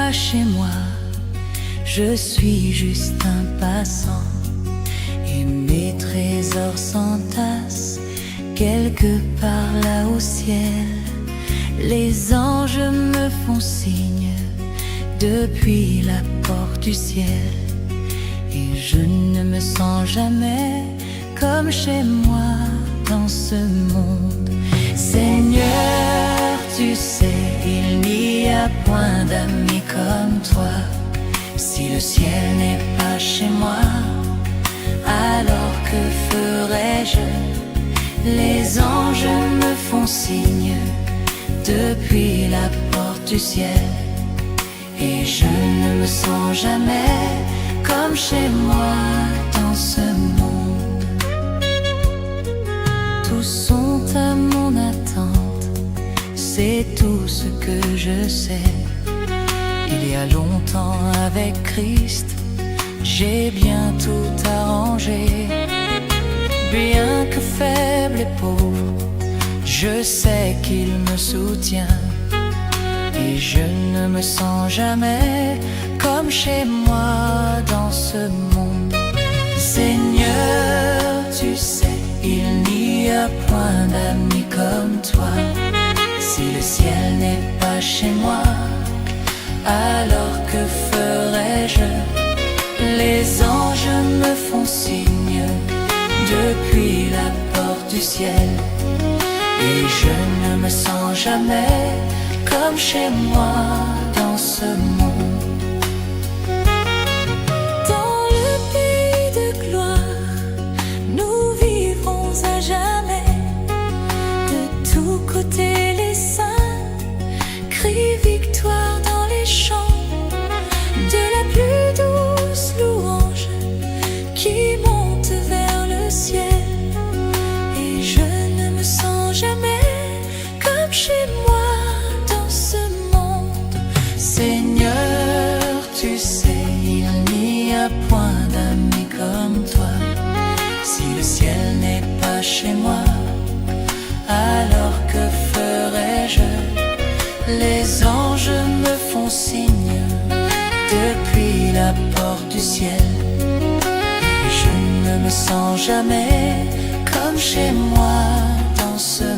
pas chez moi, je suis juste un passant, et mes trésors s'entassent quelque part là au ciel. Les anges me font signe depuis la porte du ciel, et je ne me sens jamais comme chez moi dans ce monde. Seigneur, tu sais, il n'y a point d'amis comme toi. Si le ciel n'est pas chez moi, alors que ferais-je? Les anges me font signe depuis la porte du ciel, et je ne me sens jamais comme chez moi dans ce monde. Tous sont à mon attente, c'est tout ce que je sais. Il y a longtemps avec Christ, j'ai bien tout arrangé. Bien que faible et pauvre, je sais qu'il me soutient, et je ne me sens jamais comme chez moi dans ce monde. Seigneur, tu sais, il n'y a point d'amis comme toi. Si le ciel n'est pas chez moi, alors que ferais-je? Les anges me font signe depuis la porte du ciel, et je ne me sens jamais comme chez moi dans ce monde. Dans le pays de gloire, nous vivrons à jamais. De tous côtés les saints crient victoire dans les champs, de la plus douce louange qui monte vers le ciel. Et je ne me sens jamais comme chez moi dans ce monde. Seigneur, tu sais, il n'y a point d'amis comme toi. Si le ciel n'est pas chez moi, alors que ferais-je? Les anges me font signe depuis la porte du ciel, et je ne me sens jamais comme chez moi dans ce